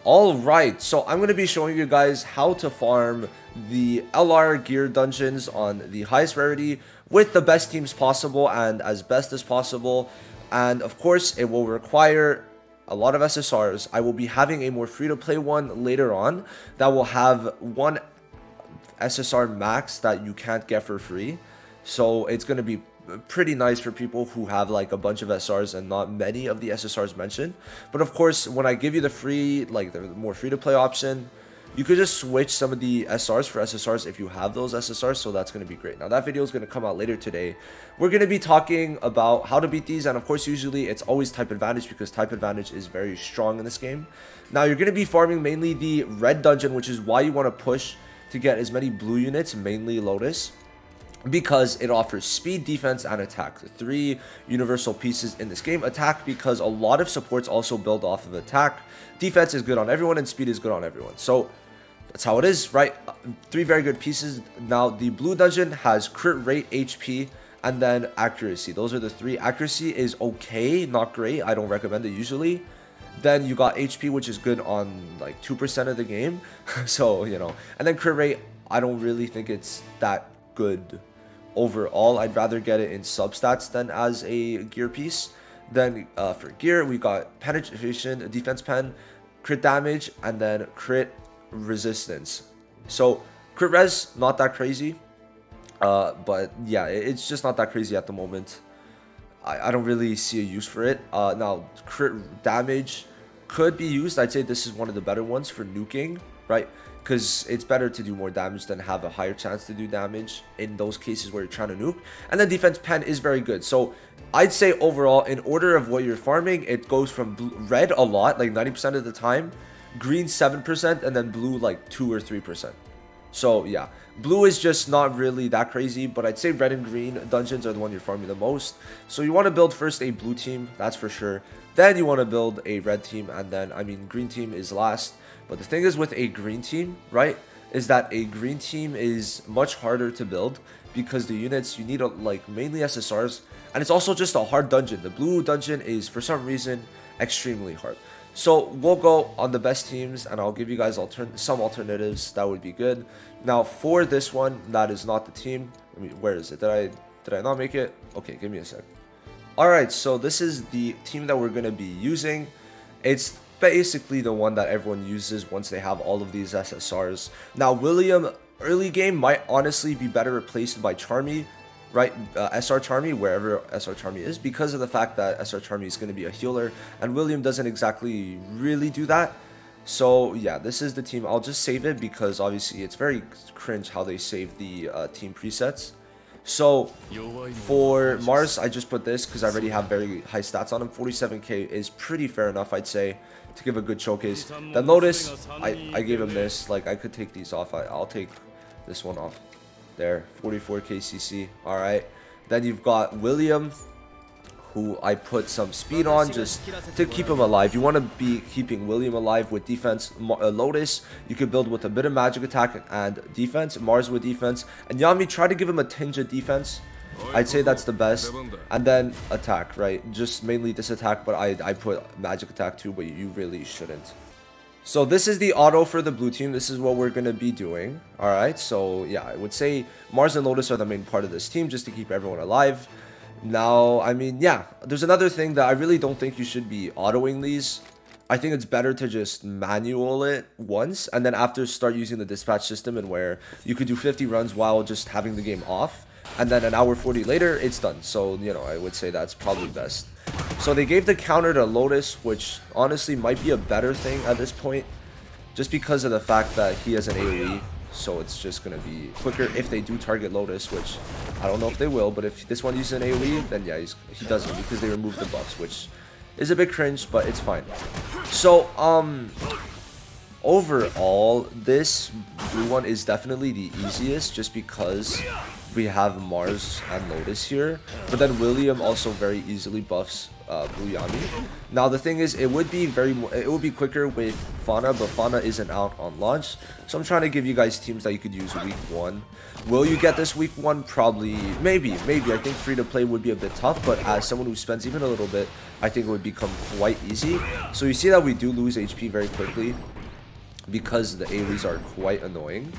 Alright, so I'm going to be showing you guys how to farm the LR gear dungeons on the highest rarity with the best teams possible and as best as possible. And of course, it will require a lot of SSRs. I will be having a more free-to-play one later on that will have one SSR max that you can't get for free. So it's going to be pretty nice for people who have like a bunch of SRs and not many of the SSRs mentioned. But of course, when I give you the free, like the more free-to-play option, you could just switch some of the SRs for SSRs if you have those SSRs, so that's going to be great. Now that video is going to come out later today. We're going to be talking about how to beat these, and of course usually it's always type advantage because type advantage is very strong in this game. Now you're going to be farming mainly the red dungeon, which is why you want to push to get as many blue units, mainly Lotus, because it offers speed, defense, and attack. The three universal pieces in this game. Attack because a lot of supports also build off of attack. Defense is good on everyone, and speed is good on everyone. So that's how it is, right? Three very good pieces. Now the blue dungeon has crit rate, HP, and then accuracy. Those are the three. Accuracy is okay, not great. I don't recommend it usually. Then you got HP, which is good on like 2% of the game. So, you know, and then crit rate, I don't really think it's that good overall. I'd rather get it in substats than as a gear piece. Then for gear, we got penetration, defense pen, crit damage, and then crit resistance. So crit res, not that crazy, but yeah, it's just not that crazy at the moment. I don't really see a use for it. Now crit damage could be used. I'd say this is one of the better ones for nuking, right? Because it's better to do more damage than have a higher chance to do damage in those cases where you're trying to nuke. And then defense pen is very good. So I'd say overall, in order of what you're farming, it goes from red a lot, like 90% of the time, green 7%, and then blue like 2 or 3%. So yeah, blue is just not really that crazy, but I'd say red and green dungeons are the one you're farming the most. So you want to build first a blue team, that's for sure. Then you want to build a red team, and then, I mean, green team is last. But the thing is with a green team, right, is that a green team is much harder to build because the units, you need like mainly SSRs, and it's also just a hard dungeon. The blue dungeon is, for some reason, extremely hard. So we'll go on the best teams, and I'll give you guys some alternatives that would be good. Now for this one, that is not the team. I mean, where is it? Did I not make it? Okay, give me a sec. Alright, so this is the team that we're going to be using. It's basically the one that everyone uses once they have all of these SSRs. Now William early game might honestly be better replaced by Charmy, right? SR Charmy, wherever SR Charmy is, because of the fact that SR Charmy is going to be a healer and William doesn't exactly really do that. So yeah, this is the team. I'll just save it because obviously it's very cringe how they save the team presets. So for Mars, I just put this because I already have very high stats on him. 47k is pretty fair enough, I'd say, to give a good showcase. Then Lotus, I gave him this. Like, I could take these off. I'll take this one off. There, 44k CC. All right. Then you've got William, who I put some speed on just to keep him alive. You want to be keeping William alive with defense. Lotus, you could build with a bit of magic attack and defense. Mars with defense. And Yami, try to give him a tinge of defense. I'd say that's the best. And then attack, right? Just mainly this attack, but I put magic attack too, but you really shouldn't. So this is the auto for the blue team. This is what we're going to be doing. All right. So yeah, I would say Mars and Lotus are the main part of this team just to keep everyone alive. Now, I mean, yeah, there's another thing that I really don't think you should be autoing these. I think it's better to just manual it once and then after start using the dispatch system, and where you could do 50 runs while just having the game off, and then an hour 40 later it's done. So, you know, I would say that's probably best. So they gave the counter to Lotus, which honestly might be a better thing at this point just because of the fact that he has an AoE. So it's just going to be quicker if they do target Lotus, which I don't know if they will, but if this one uses an AoE, then yeah, he doesn't, because they removed the buffs, which is a bit cringe, but it's fine. So overall, this blue one is definitely the easiest just because we have Mars and Lotus here, but then William also very easily buffs Blue Yami. Now the thing is, it would be quicker with Fauna, but Fauna isn't out on launch, so I'm trying to give you guys teams that you could use week 1. Will you get this week 1? Probably, maybe. I think free to play would be a bit tough, but as someone who spends even a little bit, I think it would become quite easy. So you see that we do lose HP very quickly. because the AoEs are quite annoying.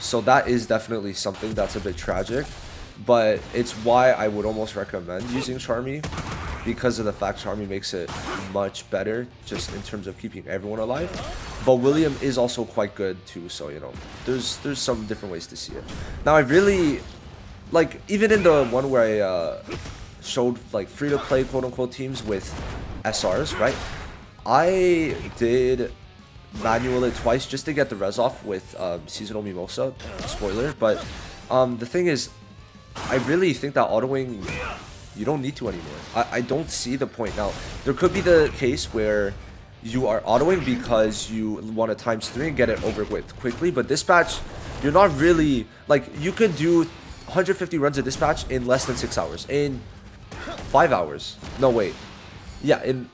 So that is definitely something that's a bit tragic. But it's why I would almost recommend using Charmy, because of the fact Charmy makes it much better just in terms of keeping everyone alive. But William is also quite good too, so you know, there's some different ways to see it. Now I really, like, even in the one where I showed like free-to-play quote-unquote teams with SRs, right? I did manual it twice just to get the res off with Seasonal Mimosa, spoiler, but the thing is, I really think that autoing, you don't need to anymore. I don't see the point. Now, there could be the case where you are autoing because you want to ×3 and get it over with quickly, but dispatch, you're not really, like, you could do 150 runs of dispatch in less than 6 hours, in 5 hours. No, wait. Yeah, in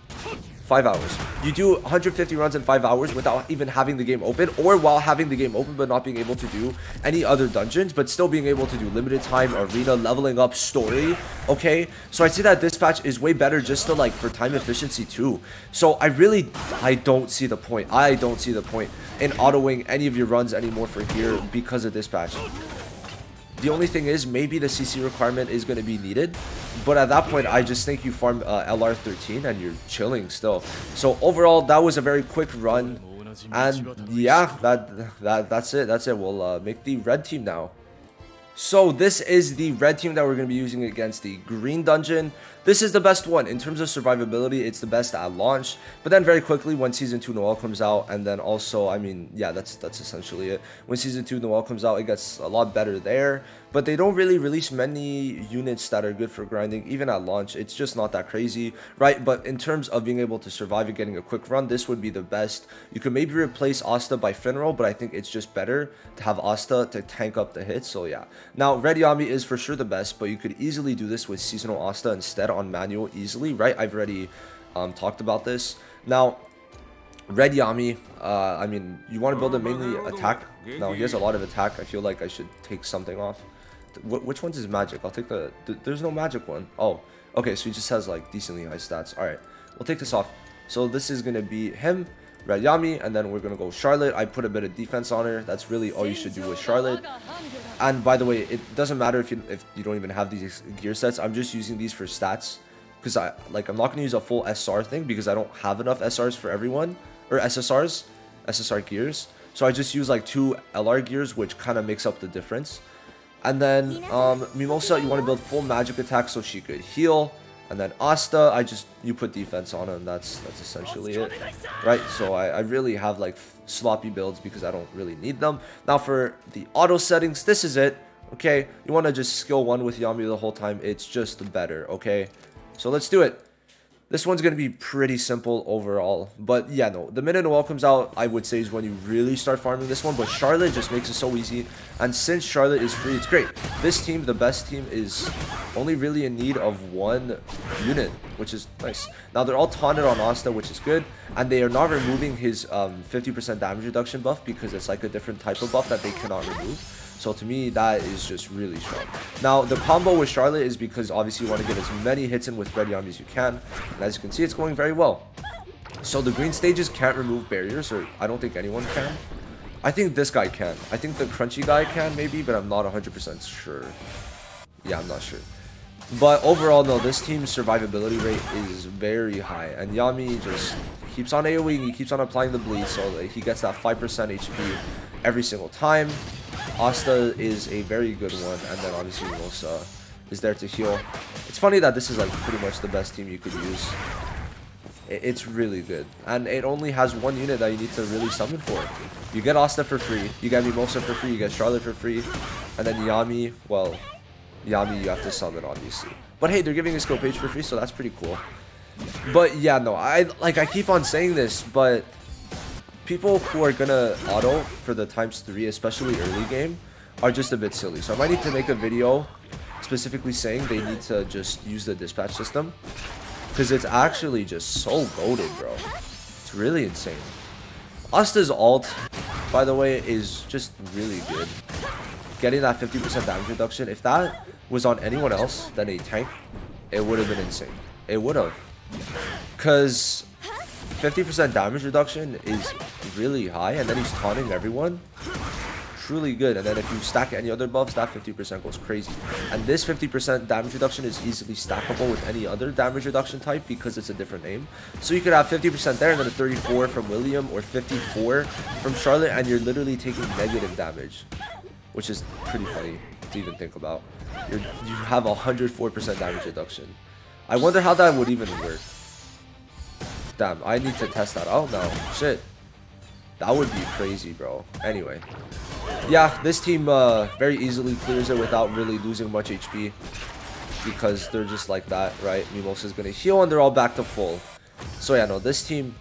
5 hours. You do 150 runs in 5 hours without even having the game open, or while having the game open but not being able to do any other dungeons, but still being able to do limited time, arena, leveling up, story. Okay, so I'd say that dispatch is way better just to, like, for time efficiency too. So I don't see the point. I don't see the point in autoing any of your runs anymore for here because of dispatch. The only thing is, maybe the CC requirement is going to be needed, but at that point, I just think you farm LR 13 and you're chilling still. So overall, that was a very quick run, and yeah, that's it. That's it. We'll make the red team now. So this is the red team that we're going to be using against the green dungeon. This is the best one in terms of survivability. It's the best at launch, but then very quickly when Season 2 Noel comes out, and then also, I mean, yeah, that's essentially it. When Season 2 Noel comes out, it gets a lot better there, but they don't really release many units that are good for grinding, even at launch. It's just not that crazy, right? But in terms of being able to survive and getting a quick run, this would be the best. You could maybe replace Asta by Finral, but I think it's just better to have Asta to tank up the hits, so yeah. Now, Red Yami is for sure the best, but you could easily do this with Seasonal Asta instead on manual easily, right? I've already talked about this. Now, Red Yami, I mean, you want to build a mainly attack. Now, he has a lot of attack. I feel like I should take something off. Which one's his magic? I'll take there's no magic one. Oh, okay, so he just has like decently high stats. All right, we'll take this off. So this is going to be him, Red Yami, and then we're going to go Charlotte. I put a bit of defense on her. That's really all you should do with Charlotte. And by the way, it doesn't matter if you don't even have these gear sets. I'm just using these for stats, because I'm not going to use a full SR thing because I don't have enough SRs for everyone, or SSR gears. So I just use like 2 LR gears, which kind of makes up the difference. And then Mimosa, you want to build full magic attack so she could heal. And then Asta, you put defense on him. That's essentially it, right? So I really have like sloppy builds because I don't really need them. Now for the auto settings, this is it. Okay, you want to just skill 1 with Yami the whole time. It's just better. Okay, so let's do it. This one's going to be pretty simple overall. But yeah, no, the minute Noel comes out, I would say is when you really start farming this one. But Charlotte just makes it so easy. And since Charlotte is free, it's great. This team, the best team, is only really in need of 1 unit, which is nice. Now, they're all taunted on Asta, which is good. And they are not removing his 50% damage reduction buff because it's like a different type of buff that they cannot remove. So to me, that is just really strong. Now, the combo with Charlotte is because obviously you want to get as many hits in with Red Yami as you can. And as you can see, it's going very well. So the green stages can't remove barriers, or I don't think anyone can. I think this guy can. I think the crunchy guy can maybe, but I'm not 100% sure. Yeah, I'm not sure. But overall, no, this team's survivability rate is very high. And Yami just keeps on AoEing, he keeps on applying the bleed, so that he gets that 5% HP every single time. Asta is a very good one, and then obviously Mimosa is there to heal. It's funny that this is like pretty much the best team you could use. It's really good, and it only has 1 unit that you need to really summon for. You get Asta for free, you get Mimosa for free, you get Charlotte for free, and then Yami, well, Yami you have to summon obviously. But hey, they're giving a skill page for free, so that's pretty cool. But yeah, no, I keep on saying this, but people who are gonna auto for the ×3, especially early game, are just a bit silly. So I might need to make a video specifically saying they need to just use the dispatch system, because it's actually just so goated, bro. It's really insane. Asta's ult, by the way, is just really good. Getting that 50% damage reduction, if that was on anyone else than a tank, it would have been insane. It would have. Because 50% damage reduction is really high, and then he's taunting everyone. Truly good. And then if you stack any other buffs, that 50% goes crazy. And this 50% damage reduction is easily stackable with any other damage reduction type because it's a different name. So you could have 50% there and then a 34 from William or 54 from Charlotte, and you're literally taking negative damage, which is pretty funny to even think about. You have 104% damage reduction. I wonder how that would even work. Damn, I need to test that out now. Shit. That would be crazy, bro. Anyway. Yeah, this team very easily clears it without really losing much HP. Because they're just like that, right? Mimosa's gonna heal and they're all back to full. So yeah, no, this team,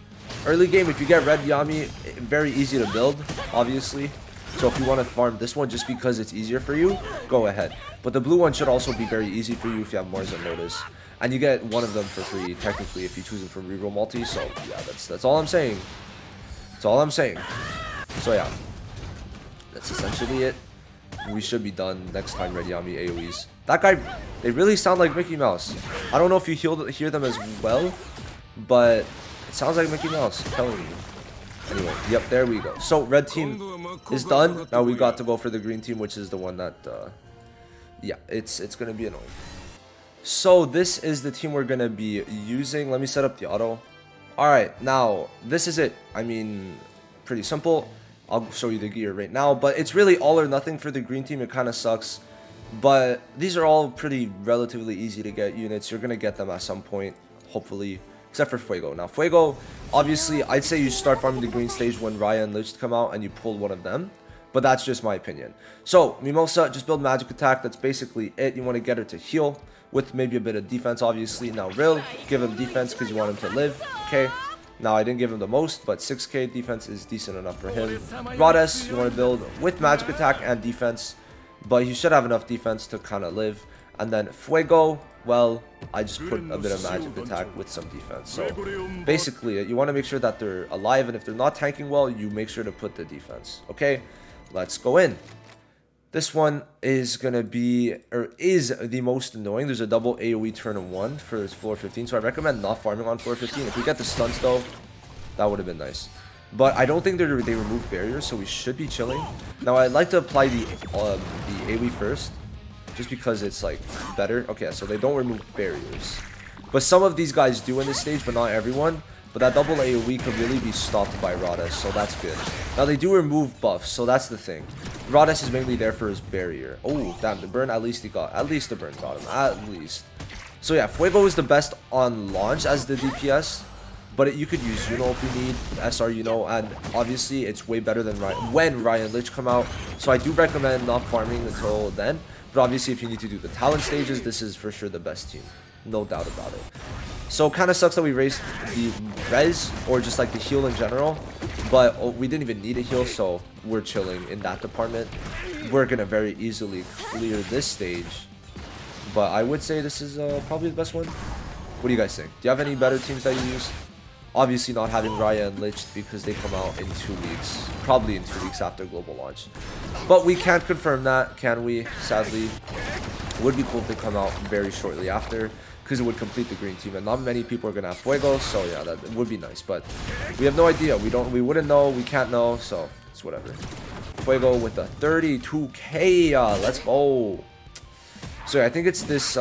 early game, if you get red Yami, very easy to build, obviously. So if you want to farm this one just because it's easier for you, go ahead. But the blue one should also be very easy for you if you have Mars and Lotus. And you get one of them for free, technically, if you choose them from reroll multi. So yeah, that's all I'm saying. That's all I'm saying. So yeah, that's essentially it. We should be done next time Red Yami AoEs. That guy, they really sound like Mickey Mouse. I don't know if you hear them as well, but it sounds like Mickey Mouse, I'm telling you. Anyway, yep, there we go. So red team is done. Now we got to go for the green team, which is the one that, yeah, it's gonna be annoying. So this is the team we're gonna be using. Let me set up the auto. All right, now this is it. I mean, pretty simple. I'll show you the gear right now, but it's really all or nothing for the green team. It kind of sucks, but these are all pretty relatively easy to get units. You're gonna get them at some point, hopefully. Except for Fuego. Now, Fuego, obviously, I'd say you start farming the green stage when Raya and Lich come out and you pull one of them. But that's just my opinion. So, Mimosa, just build magic attack. That's basically it. You want to get her to heal with maybe a bit of defense, obviously. Now, Ril, give him defense because you want him to live. Okay. Now, I didn't give him the most, but 6k defense is decent enough for him. Rhodes, you want to build with magic attack and defense. But he should have enough defense to kind of live. And then Fuego, well, I just put a bit of magic attack with some defense. So basically, you want to make sure that they're alive, and if they're not tanking well, you make sure to put the defense. Okay, let's go in. This one is gonna be, or is the most annoying. There's a double AoE turn of 1 for floor 15, so I recommend not farming on floor 15. If we get the stunts though, that would have been nice. But I don't think they remove barriers, so we should be chilling. Now I'd like to apply the AoE first, just because it's like better. Okay, so they don't remove barriers, but some of these guys do in this stage, but not everyone. But that double AoE could really be stopped by Rhodes, so that's good. Now they do remove buffs, so that's the thing. Rhodes is mainly there for his barrier. Oh damn, the burn, at least the burn got him, at least. So yeah, Fuego is the best on launch as the DPS, but you could use Yuno if you need SR Yuno, and obviously it's way better than when Raya and Lich come out. So I do recommend not farming until then. But obviously, if you need to do the talent stages, this is for sure the best team. No doubt about it. So, kind of sucks that we raised the res, or just like the heal in general. But we didn't even need a heal, so we're chilling in that department. We're going to very easily clear this stage. But I would say this is probably the best one. What do you guys think? Do you have any better teams that you use? Obviously not having Raya and Lich because they come out in 2 weeks. Probably in 2 weeks after global launch. But we can't confirm that, can we? Sadly. It would be cool if they come out very shortly after, because it would complete the green team. And not many people are going to have Fuego, so yeah, that would be nice. But we have no idea. We wouldn't know. We can't know, so it's whatever. Fuego with a 32k. Let's go. So yeah, I think it's this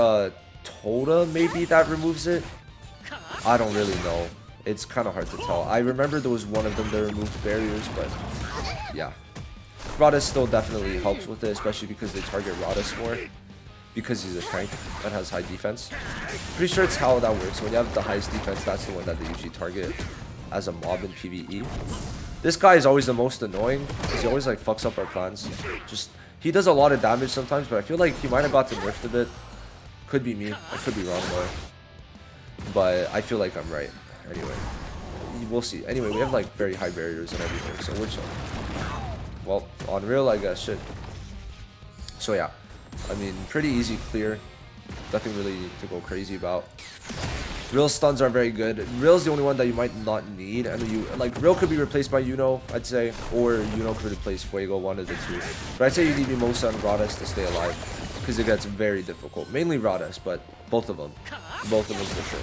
Toda maybe that removes it. I don't really know. It's kind of hard to tell. I remember there was one of them that removed barriers, but yeah. Rhodes still definitely helps with it, especially because they target Rhodes more. Because he's a tank that has high defense. Pretty sure it's how that works. When you have the highest defense, that's the one that they usually target as a mob in PVE. This guy is always the most annoying, because he always like fucks up our plans. He does a lot of damage sometimes, but I feel like he might have got nerfed a bit. Could be me. I could be wrong though. But I feel like I'm right. Anyway, we'll see. Anyway, we have like very high barriers and everything, so we're chilling. Well, on real, I guess, shit. So yeah, I mean, pretty easy clear. Nothing really to go crazy about. Real stuns are very good. Real's the only one that you might not need. I mean, Real could be replaced by Yuno, I'd say, or Yuno could replace Fuego, one of the two. But I'd say you need Mimosa and Rhodes to stay alive, because it gets very difficult. Mainly Rhodes, but both of them for sure.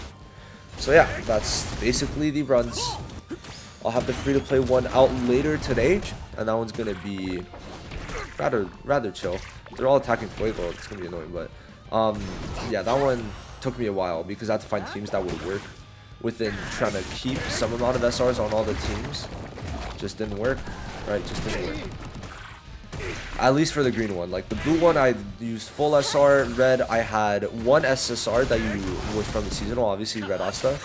So yeah, that's basically the runs. I'll have the free-to-play one out later today, and that one's gonna be rather chill. They're all attacking Fuego. It's gonna be annoying, but yeah, that one took me a while because I had to find teams that would work within trying to keep some amount of SRs on all the teams. Just didn't work, right? Just didn't work. At least for the green one. Like the blue one, I used full SR. Red, I had one SSR that was from the seasonal, obviously Red Asta.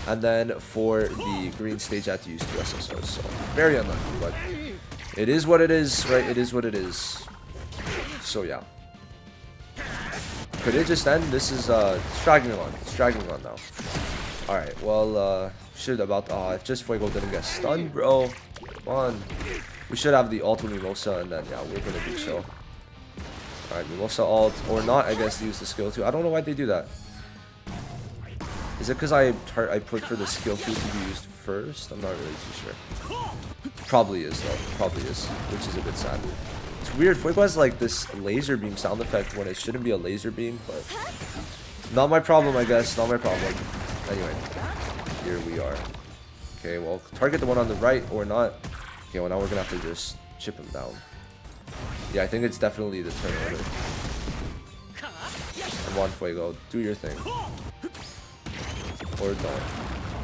And then for the green stage, I had to use 2 SSRs. So very unlucky, but it is what it is, right? It is what it is. So yeah. Could it just end? This is straggling on. It's dragging on now. Alright, well, should about if just Fuego didn't get stunned, bro. Come on. We should have the ult with Mimosa, and then yeah, we're gonna be chill. Alright, Mimosa ult or not, I guess, use the skill 2. I don't know why they do that. Is it because I put for the skill 2 to be used first? I'm not really too sure. Probably is though. Probably is, which is a bit sad. It's weird. Fuego has like this laser beam sound effect when it shouldn't be a laser beam, but not my problem, I guess. Not my problem. Anyway, here we are. Okay, well, target the one on the right or not. Okay, well now we're gonna have to just chip him down. Yeah, I think it's definitely the turn order. Come on, Fuego, do your thing. Or don't.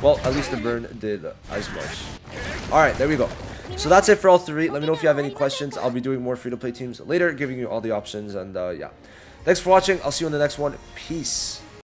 Well, at least the burn did as much. Alright, there we go. So that's it for all 3. Let me know if you have any questions. I'll be doing more free-to-play teams later, giving you all the options. And yeah, thanks for watching. I'll see you in the next one. Peace.